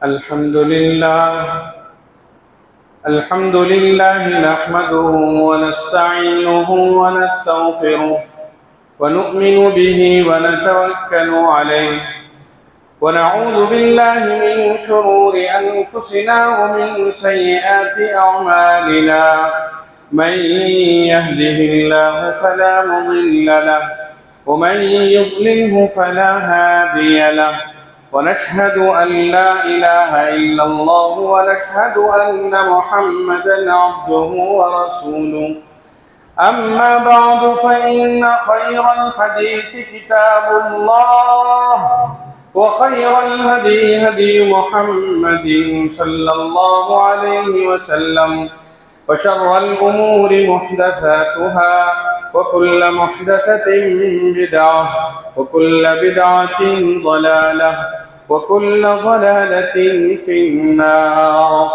الحمد لله نحمده ونستعينه ونستغفره ونؤمن به ونتوكل عليه ونعوذ بالله من شرور أنفسنا ومن سيئات أعمالنا من يهده الله فلا مضل له ومن يضلله فلا هادي له ونشهد أن لا إله إلا الله ونشهد أن محمدا عبده ورسوله أما بعد فإن خير الحديث كتاب الله وخير الهدي هدي محمد صلى الله عليه وسلم وشر الأمور محدثاتها وكل محدثة بدعة وكل بدعة ضلالة وكل ضلالة في النار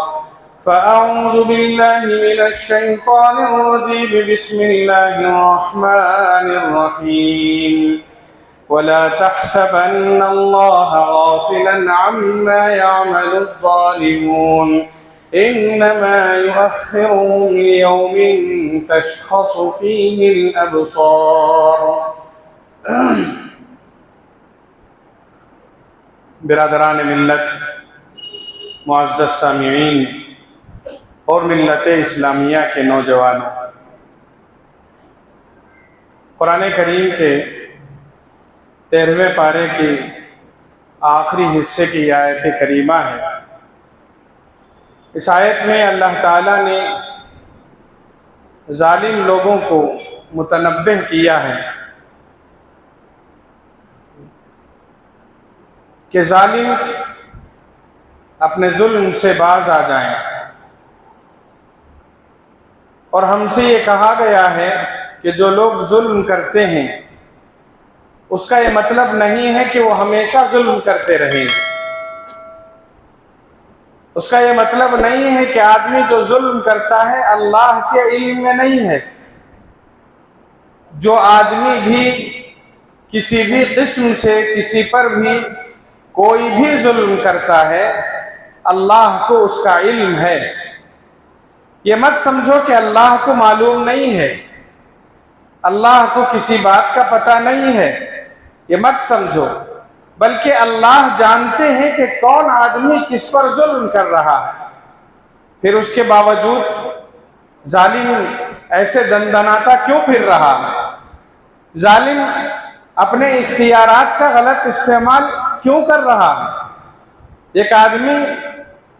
فأعوذ بالله من الشيطان الرجيم بسم الله الرحمن الرحيم ولا تحسبن الله غافلا عما يعمل الظالمون إنما يؤخرهم ليوم تشخص فيه الأبصار برادران ملت، معزز سامعین اور ملت اسلامیہ کے نوجوانوں، قرآن کریم کے 13ویں پارے کی آخری حصے کی آیت کریمہ ہے۔ اس آیت میں اللہ تعالیٰ نے ظالم لوگوں کو متنبہ کیا ہے کہ ظالم اپنے ظلم سے باز آ جائیں، اور ہم سے یہ کہا گیا ہے کہ جو لوگ ظلم کرتے ہیں اس کا یہ مطلب نہیں ہے کہ وہ ہمیشہ ظلم کرتے رہیں، اس کا یہ مطلب نہیں ہے کہ آدمی جو ظلم کرتا ہے اللہ کے علم میں نہیں ہے۔ جو آدمی بھی کسی بھی قسم سے کسی پر بھی کوئی بھی ظلم کرتا ہے اللہ کو اس کا علم ہے۔ یہ مت سمجھو کہ اللہ کو معلوم نہیں ہے، اللہ کو کسی بات کا پتہ نہیں ہے، یہ مت سمجھو، بلکہ اللہ جانتے ہیں کہ کون آدمی کس پر ظلم کر رہا ہے، پھر اس کے باوجود ظالم ایسے دندناتا کیوں پھر رہا ہے؟ ظالم اپنے اختیارات کا غلط استعمال کیوں کر رہا ہے؟ ایک آدمی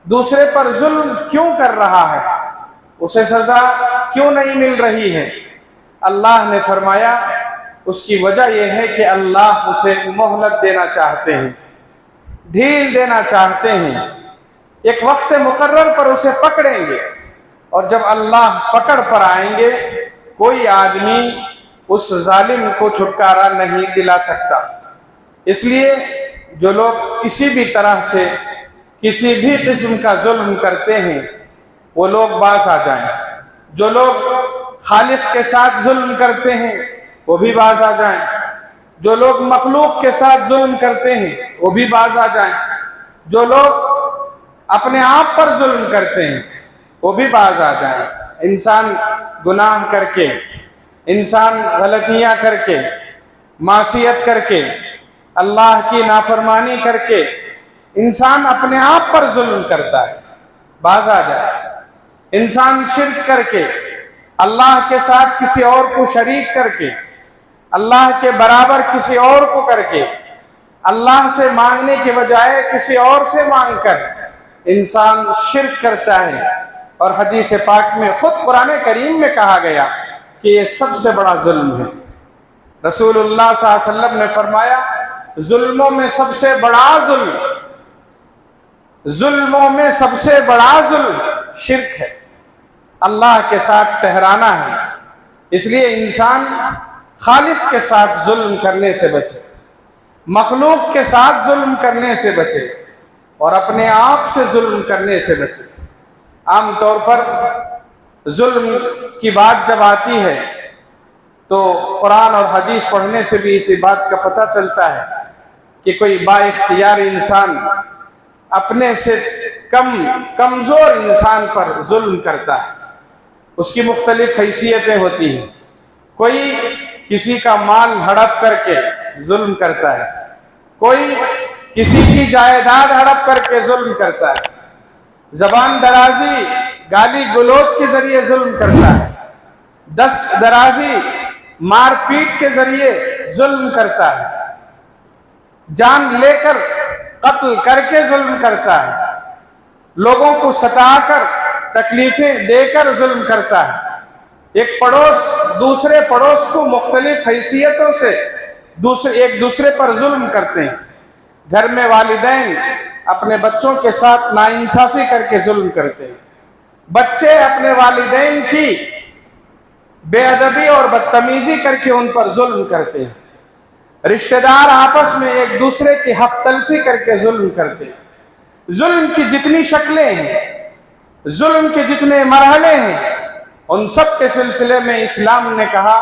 دوسرے پر ظلم کیوں کر رہا ہے؟ اسے سزا کیوں نہیں مل رہی ہے؟ اللہ نے فرمایا اس کی وجہ یہ ہے کہ اللہ اسے مہلت دینا چاہتے ہیں، ڈھیل دینا چاہتے ہیں، ایک وقت مقرر پر اسے پکڑیں گے، اور جب اللہ پکڑ پر آئیں گے کوئی آدمی اس ظالم کو چھٹکارا نہیں دلا سکتا۔ اس لیے جو لوگ کسی بھی طرح سے کسی بھی قسم کا ظلم کرتے ہیں وہ لوگ باز آ جائیں، جو لوگ خالق کے ساتھ ظلم کرتے ہیں وہ بھی باز آ جائیں، جو لوگ مخلوق کے ساتھ ظلم کرتے ہیں وہ بھی باز آ جائیں، جو لوگ اپنے آپ پر ظلم کرتے ہیں وہ بھی باز آ جائیں۔ انسان گناہ کر کے، انسان غلطیاں کر کے، معصیت کر کے، اللہ کی نافرمانی کر کے انسان اپنے آپ پر ظلم کرتا ہے، باز آ جائے۔ انسان شرک کر کے، اللہ کے ساتھ کسی اور کو شریک کر کے، اللہ کے برابر کسی اور کو کر کے، اللہ سے مانگنے کے بجائے کسی اور سے مانگ کر انسان شرک کرتا ہے، اور حدیث پاک میں خود قرآن کریم میں کہا گیا کہ یہ سب سے بڑا ظلم ہے۔ رسول اللہ صلی اللہ علیہ وسلم نے فرمایا ظلموں میں سب سے بڑا ظلم، ظلموں میں سب سے بڑا ظلم شرک ہے، اللہ کے ساتھ ٹھہرانا ہے۔ اس لیے انسان خالق کے ساتھ ظلم کرنے سے بچے، مخلوق کے ساتھ ظلم کرنے سے بچے، اور اپنے آپ سے ظلم کرنے سے بچے۔ عام طور پر ظلم کی بات جب آتی ہے تو قرآن اور حدیث پڑھنے سے بھی اسی بات کا پتہ چلتا ہے کہ کوئی با اختیار انسان अपने से कमज़ोर इंसान पर जुल्म करता है। उसकी मुख्तलिफ हैसियतें होती हैं। कोई किसी का माल हड़प करके जुल्म करता है, कोई किसी की जायदाद हड़प करके जुल्म करता है, ज़बान दराजी गाली गलोच के ज़रिए जुल्म करता है, दस्त दराजी मारपीट के ज़रिए जुल्म करता है, जान लेकर कत्ल करके जुल्म करता है, लोगों को सताकर तकलीफें देकर जुल्म करता है। एक पड़ोस दूसरे पड़ोस को मुख्तलिफ हैसियतों से एक दूसरे पर जुल्म करते हैं। घर में वालिदैन अपने बच्चों के साथ नाइंसाफ़ी करके जुल्म करते हैं। बच्चे अपने वालिदैन की बेअदबी और बदतमीज़ी करके उन पर जुल्म करते हैं। रिश्तेदार आपस में एक दूसरे की हक तलफी करके जुल्म करते हैं। जुल्म की जितनी शक्लें हैं, जुल्म के जितने मरहले हैं, उन सब के सिलसिले में इस्लाम ने कहा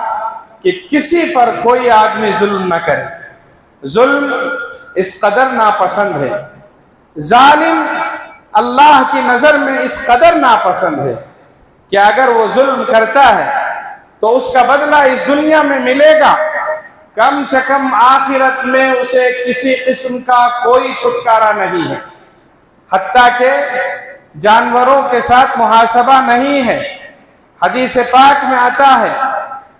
कि किसी पर कोई आदमी जुल्म न करे। जुल्म इस कदर नापसंद है, जालिम अल्लाह की नज़र में इस कदर नापसंद है कि अगर वो जुल्म करता है तो उसका बदला इस दुनिया में मिलेगा, कम से कम आखिरत में उसे किसी किस्म का कोई छुटकारा नहीं है। हत्ता के जानवरों के साथ मुहासबा नहीं है। हदीस पाक में आता है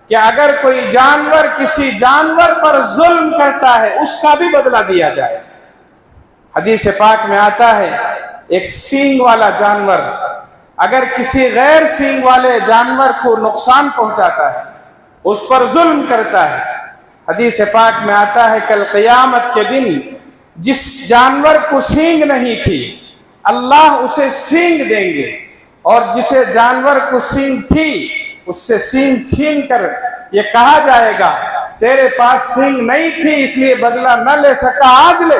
कि अगर कोई जानवर किसी जानवर पर जुल्म करता है उसका भी बदला दिया जाए। हदीस पाक में आता है एक सींग वाला जानवर अगर किसी गैर सींग वाले जानवर को नुकसान पहुंचाता है, उस पर जुल्म करता है, हदीस पाक में आता है कल क़यामत के दिन जिस जानवर को सींग नहीं थी अल्लाह उसे सींग देंगे, और जिसे जानवर को सींग थी उससे सींग छीन कर ये कहा जाएगा तेरे पास सींग नहीं थी इसलिए बदला न ले सका, आज ले।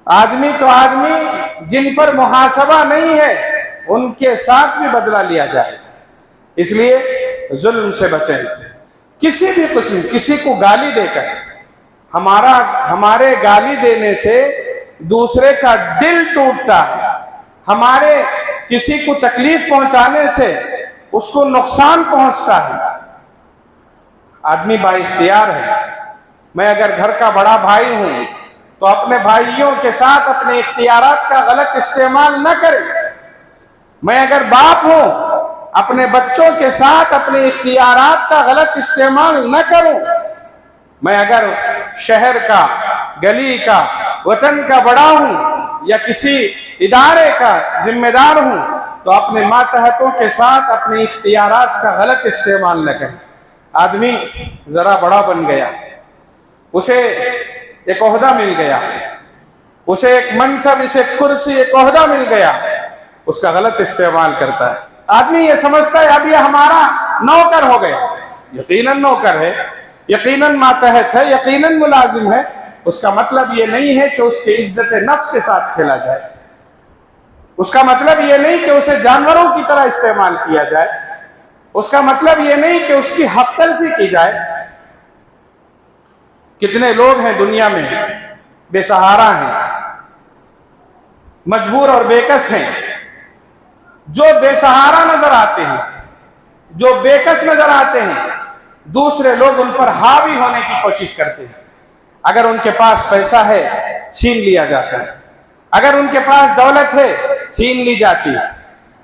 आदमी तो आदमी जिन पर मुहासबा नहीं है उनके साथ भी बदला लिया जाएगा। इसलिए जुल्म से बचें। किसी भी किस्म किसी को गाली देकर हमारे गाली देने से दूसरे का दिल टूटता है, हमारे किसी को तकलीफ पहुंचाने से उसको नुकसान पहुंचता है। आदमी बाइख्तियार है। मैं अगर घर का बड़ा भाई हूं तो अपने भाइयों के साथ अपने इख्तियारात का गलत इस्तेमाल न करें। मैं अगर बाप हूं अपने बच्चों के साथ अपने इख्तियारात का गलत इस्तेमाल न करूं। मैं अगर शहर का, गली का, वतन का बड़ा हूं या किसी इदारे का जिम्मेदार हूं तो अपने मातहतों के साथ अपने इख्तियारात का गलत इस्तेमाल न करें। आदमी जरा बड़ा बन गया, उसे एक ओहदा मिल गया, उसे एक मनसब, इसे कुर्सी, एक ओहदा मिल गया, उसका गलत इस्तेमाल करता है। आदमी ये समझता है अब ये हमारा नौकर हो गया। यकीनन नौकर है, यकीनन मातहत है, यकीनन मुलाजिम है। उसका मतलब ये नहीं है कि उसकी इज्जत नफ्स के साथ खेला जाए। उसका मतलब ये नहीं कि उसे जानवरों की तरह इस्तेमाल किया जाए। उसका मतलब ये नहीं कि उसकी हक तलफी की जाए। कितने लोग हैं दुनिया में बेसहारा हैं, मजबूर और बेकस हैं। जो बेसहारा नजर आते हैं, जो बेकस नजर आते हैं, दूसरे लोग उन पर हावी होने की कोशिश करते हैं। अगर उनके पास पैसा है छीन लिया जाता है, अगर उनके पास दौलत है छीन ली जाती है,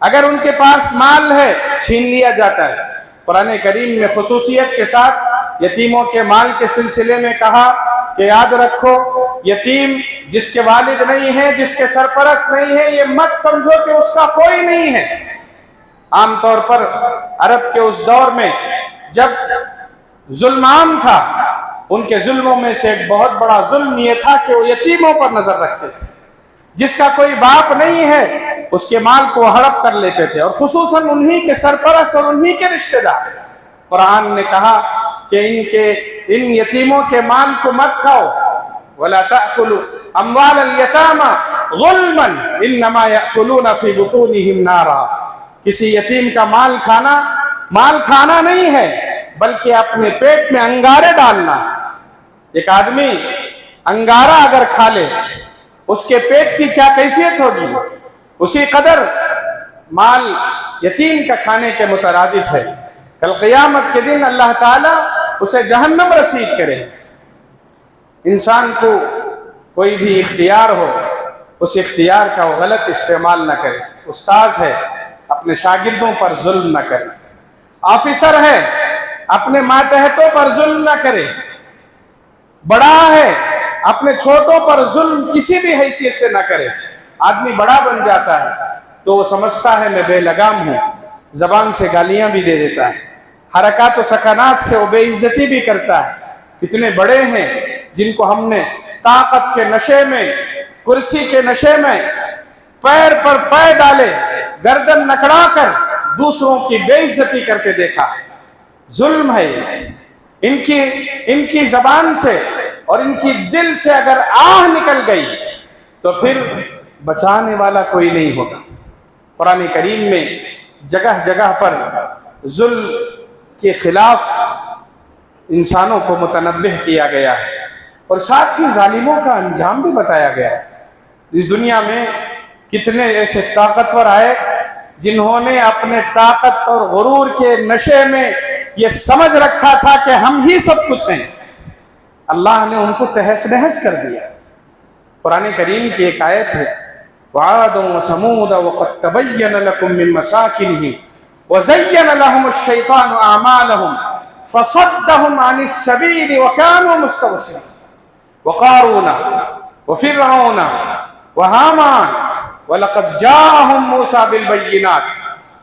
अगर उनके पास माल है छीन लिया जाता है। कुरान करीम में खुसूसियत के साथ यतीमों के माल के सिलसिले में कहा कि याद रखो यतीम जिसके वालिद नहीं है, जिसके सरपरस्त नहीं है, ये मत समझो कि उसका कोई नहीं है। आमतौर पर अरब के उस दौर में जब जुल्म आम था, उनके जुल्मों में से एक बहुत बड़ा जुल्म ये था कि वो यतीमों पर नजर रखते थे। जिसका कोई बाप नहीं है उसके माल को हड़प कर लेते थे, और खुसूसन उन्हीं के सरपरस्त और उन्हीं के रिश्तेदार। कुरान ने कहा कि इन यतीमों के माल को मत खाओ, वला ताकुलू अम्वाल यतामा गुल्मन इन्नमा याकुलूना फी बुतूनिहिम नारा। किसी यतीम का माल खाना नहीं है, बल्कि अपने पेट में अंगारे डालना है। एक आदमी अंगारा अगर खा ले उसके पेट की क्या कैफियत होगी, उसी कदर माल यतीम का खाने के मुतरादिफ है। कल क़यामत के दिन अल्लाह ताला उसे जहन्नम रसीद करे। इंसान को कोई भी इख्तियार हो, उस इख्तियार का वो गलत इस्तेमाल न करे। उस्ताद है, अपने शागिर्दों पर जुल्म न करे। ऑफिसर है, अपने मातहतों पर जुल्म न करे। बड़ा है, अपने छोटों पर जुल्म किसी भी हैसियत से न करे। आदमी बड़ा बन जाता है तो वो समझता है मैं बेलगाम हूँ, जबान से गालियां भी दे देता है, हरकत व सकनात से वो बेइज्जती भी करता है। कितने बड़े हैं जिनको हमने ताकत के नशे में, कुर्सी के नशे में पैर पर पैर डाले, गर्दन नकड़ा कर दूसरों की बेइज्जती करके देखा। जुल्म है इनकी जबान से और इनकी दिल से अगर आह निकल गई तो फिर बचाने वाला कोई नहीं होगा। कुरान करीम में जगह जगह पर जुल्म के खिलाफ इंसानों को मुतनब्बिह किया गया है और साथ ही जालिमों का अंजाम भी बताया गया है। इस दुनिया में कितने ऐसे ताकतवर आए जिन्होंने अपने ताकत और गुरूर के नशे में ये समझ रखा था कि हम ही सब कुछ हैं। अल्लाह ने उनको तहस नहस कर दिया। कुरान करीम की एक आयत है, वआद व समूद वक़द तबय्यन लकुम मिन मसाकिनिहिम वज़य्यन लहुमुश-शैतानु अमालहुम फसद्दहुम अनिस सबील वकानु मुस्तबसिरीन वक़ारून वफ़िरऔन वहामान वलक़द जाअहुम मूसा बिल-बय्यिनात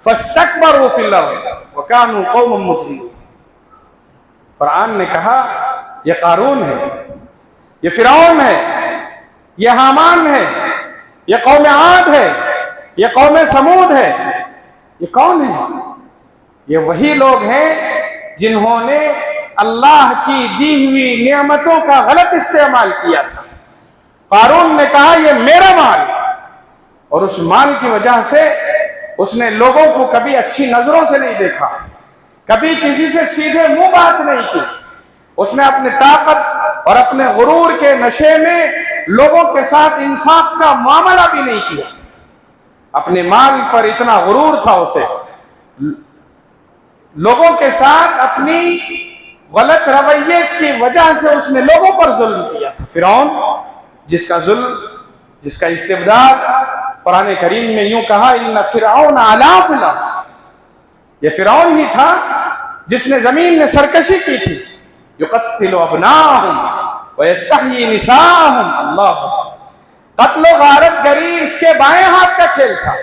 फस्तकबरू फ़िल अर्ज़ वकानु क़ौमन मुजरिमीन। कुरान ने कहा ये कारून है, ये फिरौन है, ये हामान है, ये कौम आद है, ये कौम समूद है। ये कौन है? ये वही लोग हैं जिन्होंने अल्लाह की दी हुई नियमतों का गलत इस्तेमाल किया था। कारून ने कहा ये मेरा माल, और उस माल की वजह से उसने लोगों को कभी अच्छी नजरों से नहीं देखा, कभी किसी से सीधे मुंह बात नहीं की। उसने अपनी ताकत और अपने गुरूर के नशे में लोगों के साथ इंसाफ का मामला भी नहीं किया। अपने माल पर इतना गुरूर था उसे, लोगों के साथ अपनी गलत रवैये की वजह से उसने लोगों पर जुल्म किया था। फिरौन जिसका जुल्म, जिसका इस्तिबदाद कुरान करीम में यूं कहा, इन्ना फिरऔन अला फिल अर्ज़, ये फिरौन ही था जिसने जमीन में सरकशी की थी। युक़त्तिलु अब्नाअहुम व यस्तहयी निसाअहुम। अल्लाह, कत्ल गारत गरी इसके बाएं हाथ का खेल था।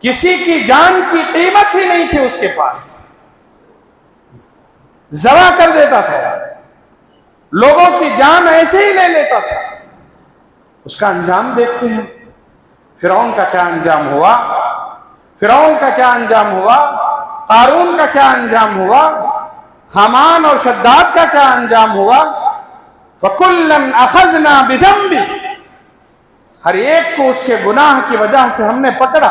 किसी की जान की कीमत ही नहीं थी उसके पास, ज़बा कर देता था, लोगों की जान ऐसे ही ले लेता था। उसका अंजाम देखते हैं, फिरौन का क्या अंजाम हुआ, फिरौन का क्या अंजाम हुआ, कारून का क्या अंजाम हुआ, हामान और शद्दाद का क्या अंजाम हुआ। फकुल्लन अखज़ना बिज़ंबि, हर एक को उसके गुनाह की वजह से हमने पकड़ा।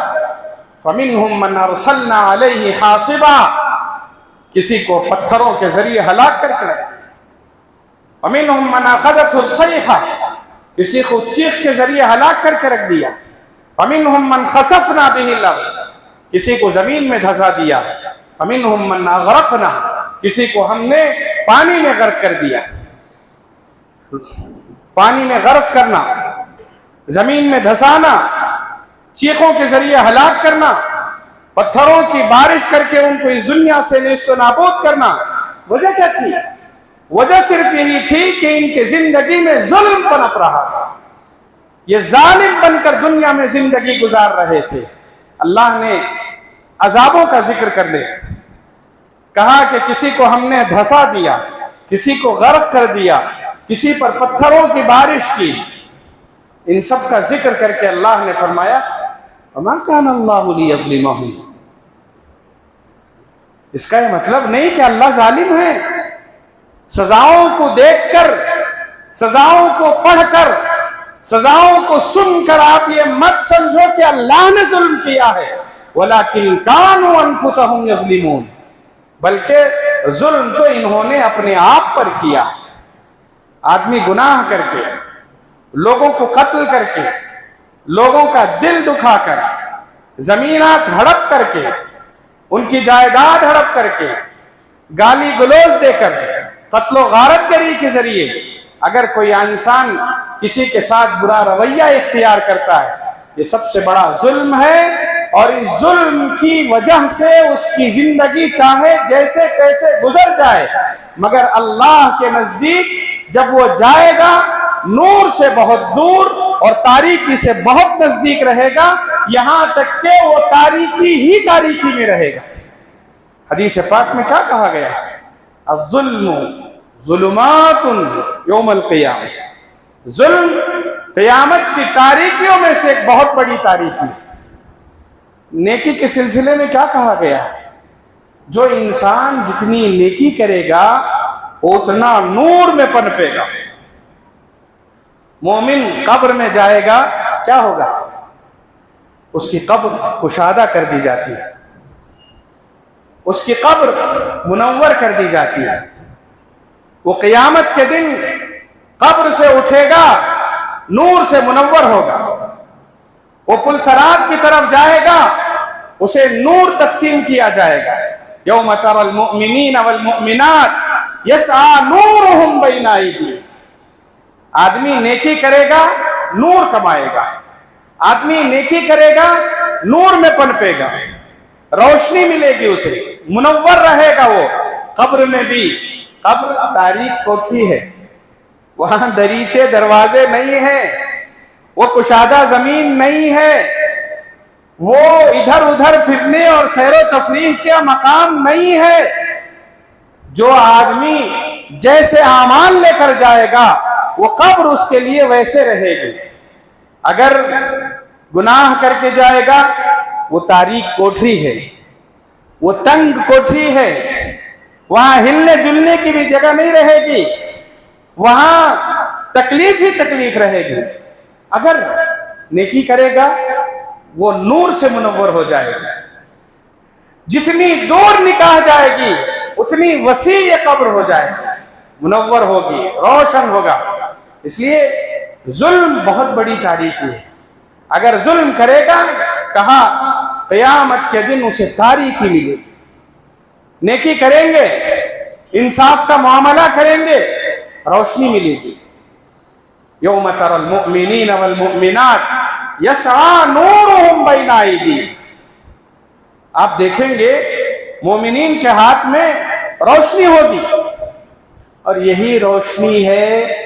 फमिनहुम मन अरसलना अलैहि हासिबा, किसी को पत्थरों के जरिए हलाक करके रख दिया। फमिनहुम मन अखज़तहु सैहा, किसी को चीख के जरिए हलाक करके रख दिया। फमिनहुम मन खसफना बिहिल अर्ज़, किसी को जमीन में धंसा दिया। फमिनहुम मन अग़रक़ना, किसी को हमने पानी में गर्क कर दिया। पानी में गर्क करना, जमीन में धंसाना, चीखों के जरिए हलाक करना, पत्थरों की बारिश करके उनको इस दुनिया से नेस्त नाबूद करना। वजह क्या थी? वजह सिर्फ यही थी कि इनके जिंदगी में जुल्म पनप रहा था, ये जालिम बनकर दुनिया में जिंदगी गुजार रहे थे। अल्लाह ने अजाबों का जिक्र कर ले, कहा कि किसी को हमने धंसा दिया, किसी को गर्क कर दिया, किसी पर पत्थरों की बारिश की। इन सब का जिक्र करके अल्लाह ने फरमाया, वमा काना अल्लाहु लियज़लिमहुम। इसका यह मतलब नहीं कि अल्लाह जालिम है। सजाओं को देखकर, सजाओं को पढ़कर, सजाओं को सुनकर आप ये मत समझो कि अल्लाह ने जुल्म किया है। वलाकिन कानू अनफुसहुम यज़लिमून, बल्कि जुल्म तो इन्होंने अपने आप पर किया। आदमी गुनाह करके, लोगों को कत्ल करके, लोगों का दिल दुखाकर, जमीनात हड़प करके, उनकी जायदाद हड़प करके, गाली गलौज देकर, कत्लो गारत गरी के जरिए अगर कोई इंसान किसी के साथ बुरा रवैया इख्तियार करता है, ये सबसे बड़ा जुल्म है। और इस जुल्म की वजह से उसकी जिंदगी चाहे जैसे तैसे गुजर जाए, मगर अल्लाह के नजदीक जब वो जाएगा नूर से बहुत दूर और तारीकी से बहुत नजदीक रहेगा, यहां तक कि वो तारीकी ही तारीकी में रहेगा। हदीस पाक में क्या कहा गया है? अज़्ज़ुल्मु ज़ुलुमातुन यौमल क़ियामह। जुल्म क़यामत की तारीकियों में से एक बहुत बड़ी तारीकी है। नेकी के सिलसिले में क्या कहा गया है? जो इंसान जितनी नेकी करेगा उतना नूर में पनपेगा। मोमिन कब्र में जाएगा, क्या होगा? उसकी कब्र कुशादा कर दी जाती है, उसकी कब्र मुनव्वर कर दी जाती है। वो क़यामत के दिन कब्र से उठेगा, नूर से मुनव्वर होगा। वो पुलसरात की तरफ जाएगा, उसे नूर तकसीम किया जाएगा। यौम तरल मुअमिनीन वल मुअमिनात यस्आ नूरुहुम बैना अयदीहिम। आदमी नेकी करेगा, नूर कमाएगा। आदमी नेकी करेगा, नूर में पनपेगा, रोशनी मिलेगी उसे, मुनव्वर रहेगा वो। कब्र में भी, कब्र तारीक कोठी है, वहां दरीचे दरवाजे नहीं है, वो कुशादा जमीन नहीं है, वो इधर उधर फिरने और सैरो तफरीह का मकाम नहीं है। जो आदमी जैसे आमाल लेकर जाएगा वो कब्र उसके लिए वैसे रहेगी। अगर गुनाह करके जाएगा वो तारीक कोठरी है, वो तंग कोठरी है, वहां हिलने जुलने की भी जगह नहीं रहेगी, वहां तकलीफ ही तकलीफ रहेगी। अगर नेकी करेगा वो नूर से मुनव्वर हो जाएगा। जितनी दूर निकाह जाएगी उतनी वसी ये कब्र हो जाएगी, मुनव्वर होगी, रोशन होगा। इसलिए जुल्म बहुत बड़ी तारीकी है। अगर जुल्म करेगा, कहा क़यामत के दिन उसे तारीकी मिलेगी। नेकी करेंगे, इंसाफ का मामला करेंगे, रोशनी मिलेगी। यौम तरल मुअमिनीन वल मुअमिनात यस्आ नूरुहुम बैना अयदीहिम। आप देखेंगे मोमिनीन के हाथ में रोशनी होगी, और यही रोशनी है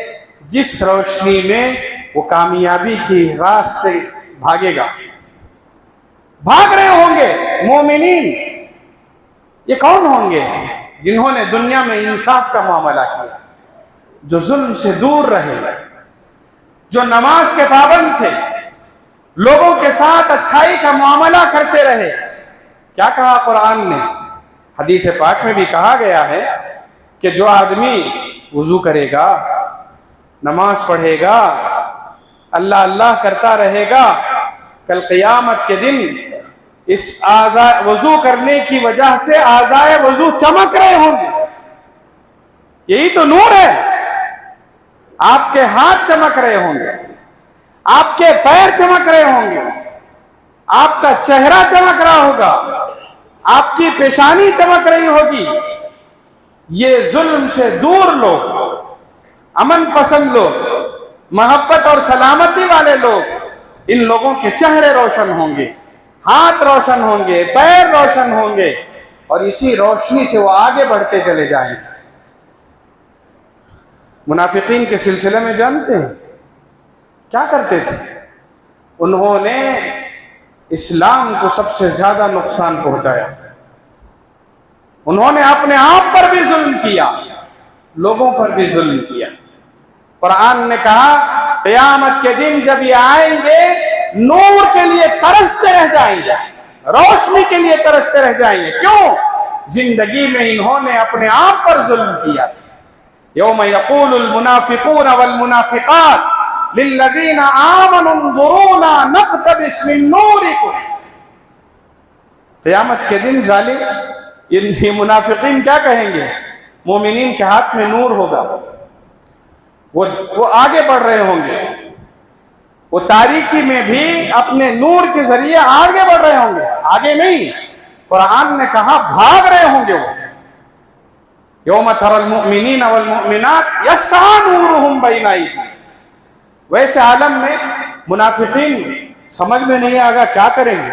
जिस रोशनी में वो कामयाबी की रास्ते भागेगा। भाग रहे होंगे मोमिनीन। ये कौन होंगे? जिन्होंने दुनिया में इंसाफ का मामला किया, जो जुल्म से दूर रहे, जो नमाज के पाबंद थे, लोगों के साथ अच्छाई का मामला करते रहे। क्या कहा कुरान ने? हदीस पाक में भी कहा गया है कि जो आदमी वुजू करेगा, नमाज पढ़ेगा, अल्लाह अल्लाह करता रहेगा, कल क़यामत के दिन इस वजू करने की वजह से आज़ाए वजू चमक रहे होंगे। यही तो नूर है। आपके हाथ चमक रहे होंगे, आपके पैर चमक रहे होंगे, आपका चेहरा चमक रहा होगा, आपकी पेशानी चमक रही होगी। ये जुल्म से दूर लोग, अमन पसंद लोग, मोहब्बत और सलामती वाले लोग, इन लोगों के चेहरे रोशन होंगे, हाथ रोशन होंगे, पैर रोशन होंगे, और इसी रोशनी से वो आगे बढ़ते चले जाएंगे। मुनाफिकीन के सिलसिले में जानते हैं क्या करते थे? उन्होंने इस्लाम को सबसे ज्यादा नुकसान पहुंचाया। उन्होंने अपने आप पर भी जुल्म किया, लोगों पर भी जुल्म किया। कुरान ने कहा क़यामत के दिन जब ये आएंगे, नूर के लिए तरसते रह जाएंगे, रोशनी के लिए तरसते रह जाएंगे। क्यों? जिंदगी में इन्होंने अपने आप पर जुल्म किया था। यौम यक़ूलुल मुनाफ़िक़ून वल मुनाफ़िक़ात लिल्लज़ीना आमनू उन्ज़ुरूना नक़्तबिस मिन नूरिकुम। क़यामत के दिन जालिम ये मुनाफिकीन क्या कहेंगे? मोमिनीन के हाथ में नूर होगा, وہ آگے بڑھ رہے ہوں گے، وہ تاریکی میں بھی اپنے نور کے ذریعے آگے بڑھ رہے ہوں گے، آگے نہیں، قرآن نے کہا بھاگ رہے ہوں گے وہ۔ یوم تری المؤمنین والمؤمنات یسعی نورہم بین ایدیہم۔ ویسے عالم میں منافقین سمجھ میں نہیں آگا کیا کریں گے،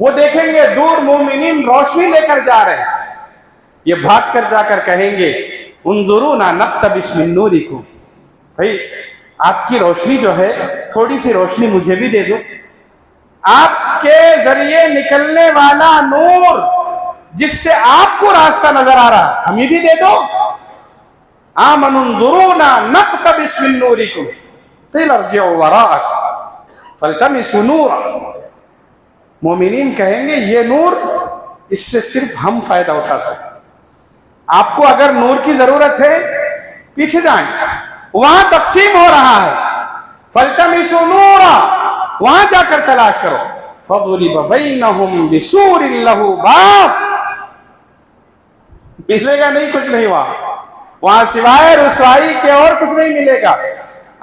وہ دیکھیں گے دور مومنین روشنی لے کر جا رہے ہیں، یہ بھاگ کر جا کر کہیں گے انظرونا نقتبس من نورکم، بھائی آپ کی روشنی جو ہے تھوڑی سی روشنی مجھے بھی دے دو، آپ کے ذریعے نکلنے والا نور جس سے آپ کو راستہ نظر آ رہا ہمیں بھی دے دو۔ آمنوا انظرونا نقتبس من نورکم قیل ارجعوا وراءکم فالتمسوا نورا۔ مومنین کہیں گے یہ نور، اس سے صرف ہم فائدہ اٹھا سکتے، آپ کو اگر نور کی ضرورت ہے پیچھے جائیں، وہاں تقسیم ہو رہا ہے، فالتمسوا نورا، وہاں جا کر تلاش کرو۔ فضرب بینہم بسور لہ باب، ملے گا نہیں، کچھ نہیں وہاں سوائے رسوائی کے اور کچھ نہیں ملے گا۔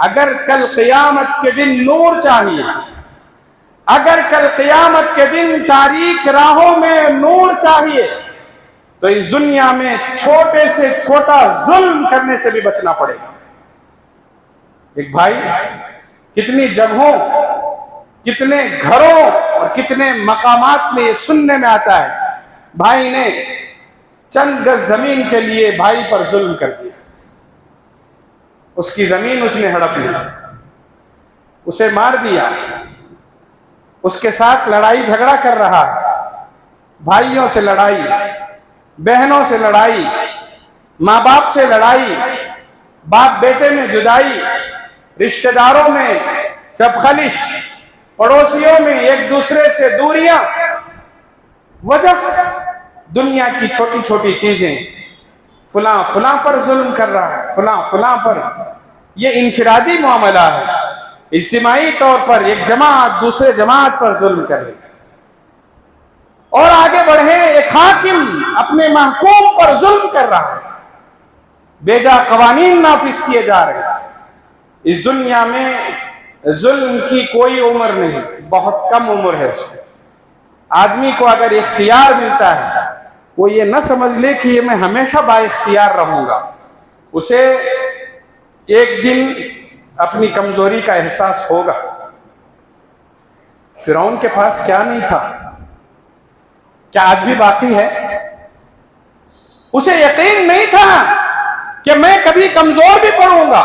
اگر کل قیامت کے دن نور چاہیے، اگر کل قیامت کے دن تاریک راہوں میں نور چاہیے، تو اس دنیا میں چھوٹے سے چھوٹا ظلم کرنے سے بھی بچنا پڑے گا۔ ایک بھائی کتنی جگہوں، کتنے گھروں اور کتنے مقامات میں یہ سننے میں آتا ہے، بھائی نے چند گز زمین کے لیے بھائی پر ظلم کر دیا، اس کی زمین اس نے ہڑپ لی، اسے مار دیا، اس کے ساتھ لڑائی جھگڑا کر رہا ہے، بھائیوں سے لڑائی، بہنوں سے لڑائی، ماں باپ سے لڑائی، باپ بیٹے میں جدائی، رشتہ داروں میں چپخلش، پڑوسیوں میں ایک دوسرے سے دوریاں، وجہ دنیا کی چھوٹی چھوٹی چیزیں، فلاں فلاں پر ظلم کر رہا ہے، فلاں فلاں پر۔ یہ انفرادی معاملہ ہے، اجتماعی طور پر ایک جماعت دوسرے جماعت پر ظلم کر رہی ہے۔ اور آگے بڑھیں، ایک حاکم اپنے محکوم پر ظلم کر رہا ہے، بیجا قوانین نافذ کیے جا رہے ہیں۔ اس دنیا میں ظلم کی کوئی عمر نہیں، بہت کم عمر ہے اس کی۔ آدمی کو اگر اختیار ملتا ہے، وہ یہ نہ سمجھ لے کہ یہ میں ہمیشہ با اختیار رہوں گا، اسے ایک دن اپنی کمزوری کا احساس ہوگا۔ فرعون کے پاس کیا نہیں تھا، کیا آج بھی باقی ہے؟ اسے یقین نہیں تھا کہ میں کبھی کمزور بھی پڑوں گا۔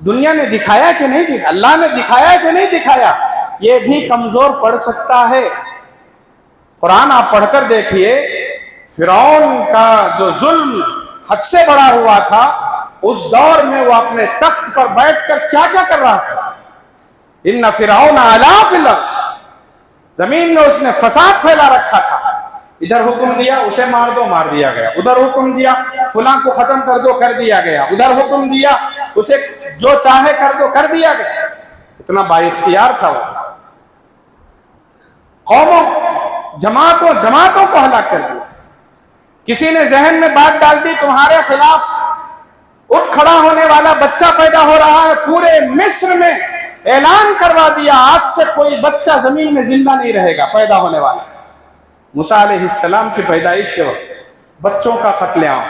دنیا نے دکھایا کہ نہیں دکھایا، اللہ نے دکھایا کہ نہیں دکھایا، یہ بھی کمزور پڑ سکتا ہے۔ قرآن آپ پڑھ کر دیکھیے، فرعون کا جو ظلم حد سے بڑا ہوا تھا، اس دور میں وہ اپنے تخت پر بیٹھ کر کیا کیا کر رہا تھا۔ ان فرعون علا فی الارض، زمین میں اس نے فساد پھیلا رکھا تھا۔ ادھر حکم دیا اسے مار دو، مار دیا گیا، ادھر حکم دیا فلاں کو ختم کر دو، کر دیا گیا، ادھر حکم دیا اسے جو چاہے کر دو، کر دیا گیا۔ اتنا با اختیار تھا وہ، قوموں جماعتوں کو ہلاک کر دیا۔ کسی نے ذہن میں بات ڈال دی تمہارے خلاف اٹھ کھڑا ہونے والا بچہ پیدا ہو رہا ہے، پورے مصر میں اعلان کروا دیا آج سے کوئی بچہ زمین میں زندہ نہیں رہے گا پیدا ہونے والا۔ موسیٰ علیہ السلام کی پیدائش کے وقت بچوں کا قتل عام،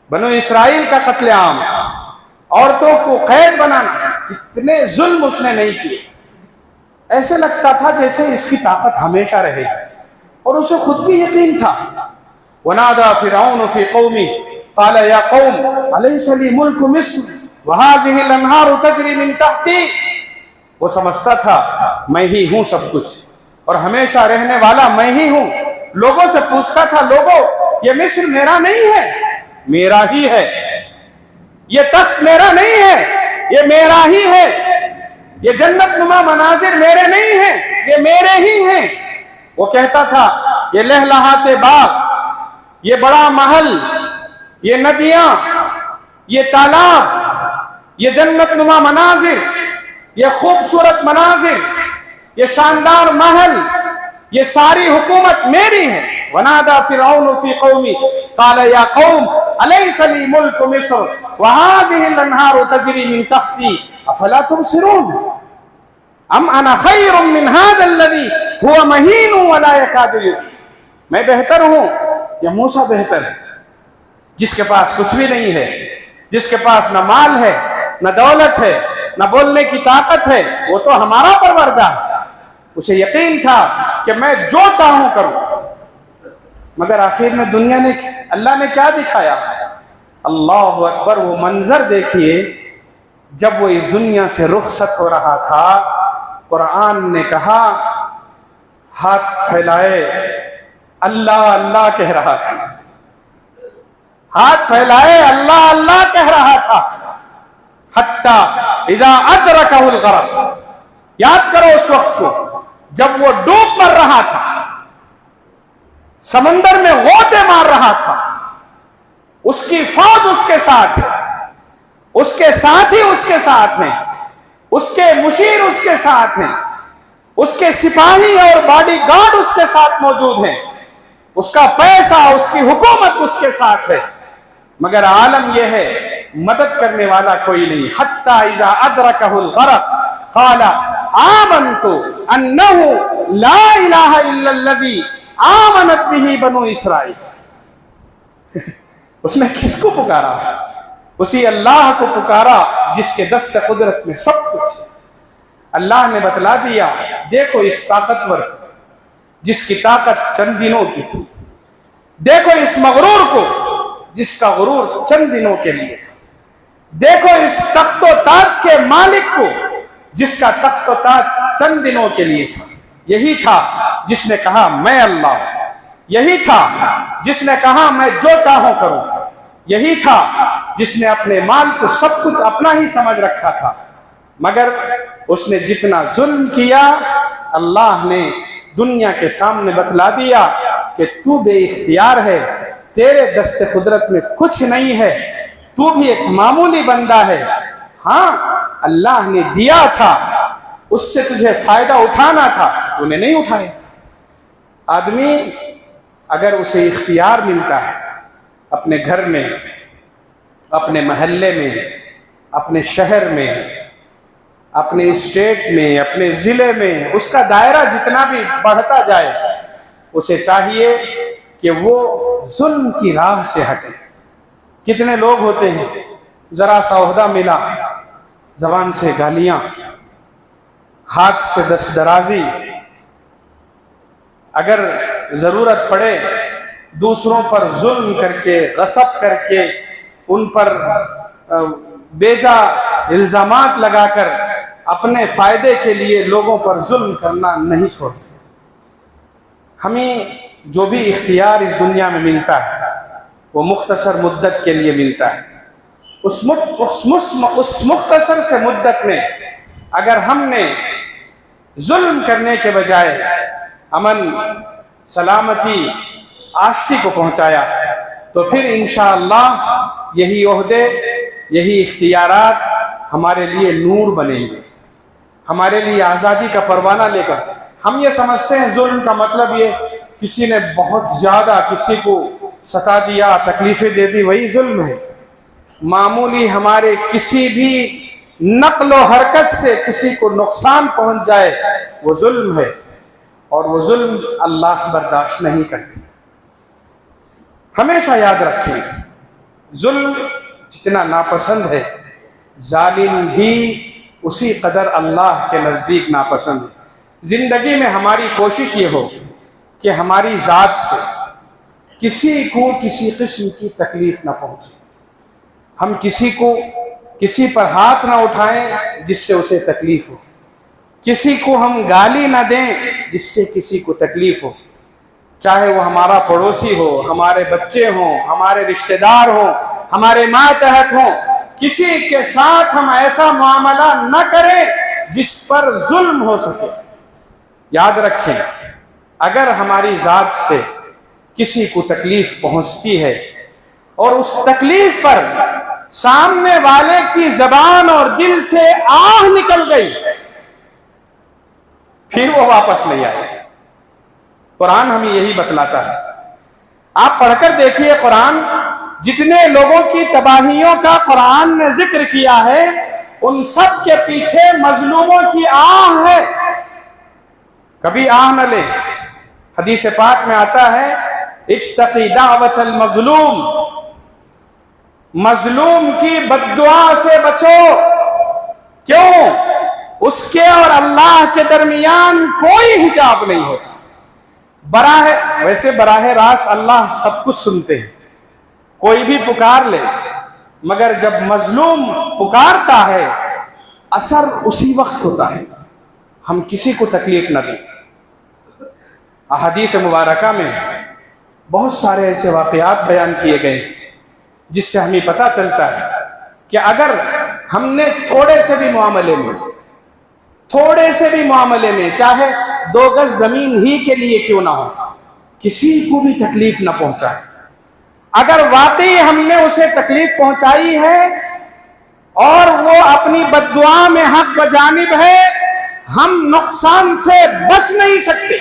بنو اسرائیل کا قتل عام، عورتوں کو قید بنانا، کتنے ظلم اس نے نہیں کیے۔ ایسے لگتا تھا جیسے اس کی طاقت ہمیشہ رہے گی، اور اسے خود بھی یقین تھا۔ وَنَادَى فِرْعَوْنُ فِي قَوْمِهِ قَالَ يَا قَوْمِ أَلَيْسَ لِي مُلْكُ مِصْرَ وَهَٰذِهِ الْأَنْهَارُ تَجْرِي مِن تَحْتِي۔ وہ سمجھتا تھا میں ہی ہوں سب کچھ اور ہمیشہ رہنے والا میں ہی ہوں۔ لوگوں سے پوچھتا تھا، لوگوں یہ مصر میرا نہیں ہے، میرا ہی ہے، یہ تخت میرا نہیں ہے، یہ میرا ہی ہے، یہ جنت نما مناظر میرے نہیں ہیں، یہ میرے ہی ہیں۔ وہ کہتا تھا یہ لہلہاتے باغ، یہ بڑا محل، یہ ندیاں، یہ تالاب، یہ جنت نما مناظر، یہ خوبصورت مناظر، یہ شاندار محل، یہ ساری حکومت میری ہے۔ وَنَادَى فِرْعَوْنُ فِي قَوْمِهِ قَالَ يَا قَوْمِ अलैस ली मुल्क मिस्र व हाज़िहिल अन्हारु तजरी मिन तहती अफला तुबसिरून अम अना खैरुम मिन हाज़ल्लज़ी हुवा महीन व ला यकादु युबीन। मैं बेहतर हूँ या मूसा बेहतर है, जिसके पास कुछ भी नहीं है, जिसके पास न माल है न दौलत है न बोलने की ताकत है, वो तो हमारा परवरदा है। उसे यकीन था कि मैं जो चाहूं करूं। मगर आखिर में दुनिया ने, अल्लाह ने क्या दिखाया? अल्लाह अकबर, वो मंजर देखिए जब वो इस दुनिया से रुखसत हो रहा था। कुरान ने कहा, हाथ फैलाए अल्लाह अल्लाह कह रहा था, हाथ फैलाए अल्लाह अल्लाह कह रहा था। हत्ता इज़ा अदरकहुल गरक, याद करो उस वक्त को जब वो डूब मर रहा था, समंदर में गोते मार रहा था, उसकी फौज उसके साथ है, उसके साथी उसके साथ हैं, उसके मुशीर उसके साथ हैं, उसके सिपाही और बॉडीगार्ड उसके साथ मौजूद हैं, उसका पैसा उसकी हुकूमत उसके साथ है, मगर आलम यह है मदद करने वाला कोई नहीं। हत्ता इज़ा अदरकहुल गरक क़ाला आमनतु अन्नहु ला इलाहा इल्लल्लज़ी आमनत बिही बनु इसराइल। उसने किसको पुकारा? उसी अल्लाह को पुकारा जिसके दस्त कुदरत में सब कुछ है। अल्लाह ने बतला दिया, देखो इस ताकतवर को जिसकी ताकत चंद दिनों की थी, देखो इस मगरूर को जिसका गुरूर चंद दिनों के लिए था, देखो इस तख्तो ताज के मालिक को जिसका तख्तो ताज चंद दिनों के लिए था। यही था जिसने कहा मैं अल्लाह, यही था जिसने कहा मैं जो चाहूं करूं, यही था जिसने अपने माल को सब कुछ अपना ही समझ रखा था। मगर उसने जितना जुल्म किया, अल्लाह ने दुनिया के सामने बतला दिया कि तू बेइख्तियार है, तेरे दस्ते कुदरत में कुछ नहीं है, तू भी एक मामूली बंदा है। हाँ, अल्लाह ने दिया था, उससे तुझे फायदा उठाना था, तूने नहीं उठाया। आदमी अगर उसे इख्तियार मिलता है अपने घर में, अपने महल्ले में, अपने शहर में, अपने स्टेट में, अपने ज़िले में, उसका दायरा जितना भी बढ़ता जाए, उसे चाहिए कि वो जुल्म की राह से हटे। कितने लोग होते हैं, ज़रा सा ओहदा मिला, ज़बान से गालियाँ, हाथ से दस्तदराजी, अगर ज़रूरत पड़े दूसरों पर जुल्म करके, गसब करके, उन पर बेजा इल्ज़ामात लगाकर अपने फ़ायदे के लिए लोगों पर जुल्म करना नहीं छोड़ते। हमें जो भी इख्तियार इस दुनिया में मिलता है वो मुख्तसर मुद्दत के लिए मिलता है। उस मुख्तसर से मुद्दत में अगर हमने जुल्म करने के बजाय अमन, सलामती, आश्ती को पहुंचाया, तो फिर इंशाअल्लाह यही ओहदे, यही इख्तियारात हमारे लिए नूर बनेंगे, हमारे लिए आज़ादी का परवाना लेकर। हम ये समझते हैं जुल्म का मतलब ये किसी ने बहुत ज़्यादा किसी को सता दिया, तकलीफ़ें दे दी, वही जुल्म है। मामूली हमारे किसी भी नक्ल व हरकत से किसी को नुकसान पहुंच जाए, वो जुल्म है, और वो जुल्म अल्लाह बर्दाश्त नहीं करती। हमेशा याद रखें, जुल्म जितना नापसंद है, जालिम भी उसी कदर अल्लाह के नज़दीक नापसंद है। ज़िंदगी में हमारी कोशिश ये हो कि हमारी ज़ात से किसी को किसी किस्म की तकलीफ़ ना पहुँचे, हम किसी को किसी पर हाथ ना उठाएं जिससे उसे तकलीफ़ हो, किसी को हम गाली ना दें जिससे किसी को तकलीफ़ हो, चाहे वो हमारा पड़ोसी हो, हमारे बच्चे हों, हमारे रिश्तेदार हों, हमारे मातहत हों, किसी के साथ हम ऐसा मामला न करें जिस पर जुल्म हो सके। याद रखें, अगर हमारी ज़ात से किसी को तकलीफ़ पहुंचती है और उस तकलीफ़ पर सामने वाले की ज़बान और दिल से आह निकल गई, फिर वो वापस नहीं आए। कुरान हमें यही बतलाता है। आप पढ़कर देखिए कुरान, جتنے لوگوں کی تباہیوں کا قرآن نے ذکر کیا ہے ان سب کے پیچھے مظلوموں کی آہ ہے. کبھی آہ نہ لے. حدیث پاک میں آتا ہے اتقی دعوت المظلوم، مظلوم کی بد دعا سے بچو. کیوں؟ اس کے اور اللہ کے درمیان کوئی حجاب نہیں ہوتا. ویسے براہ راست اللہ سب کچھ سنتے ہیں، کوئی بھی پکار لے، مگر جب مظلوم پکارتا ہے اثر اسی وقت ہوتا ہے. ہم کسی کو تکلیف نہ دیں. احادیث مبارکہ میں بہت سارے ایسے واقعات بیان کیے گئے ہیں جس سے ہمیں پتہ چلتا ہے کہ اگر ہم نے تھوڑے سے بھی معاملے میں چاہے 2 گز زمین ہی کے لیے کیوں نہ ہو کسی کو بھی تکلیف نہ پہنچائے، اگر واقعی ہم نے اسے تکلیف پہنچائی ہے اور وہ اپنی بد دعا میں حق بجانب ہے، ہم نقصان سے بچ نہیں سکتے.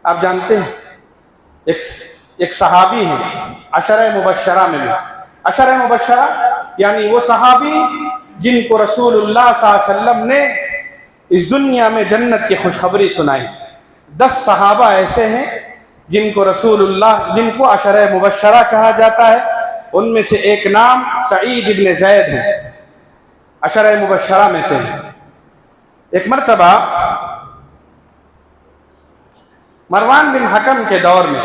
آپ جانتے ہیں ایک صحابی ہیں عشرہ مبشرہ میں بھی. عشرہ مبشرہ یعنی وہ صحابی جن کو رسول اللہ صلی اللہ علیہ وسلم نے اس دنیا میں جنت کی خوشخبری سنائی. 10 صحابہ ایسے ہیں جن کو عشرہ مبشرہ کہا جاتا ہے. ان میں سے ایک نام سعید ابن زید ہے، عشرہ مبشرہ میں سے ہے. ایک مرتبہ مروان بن حکم کے دور میں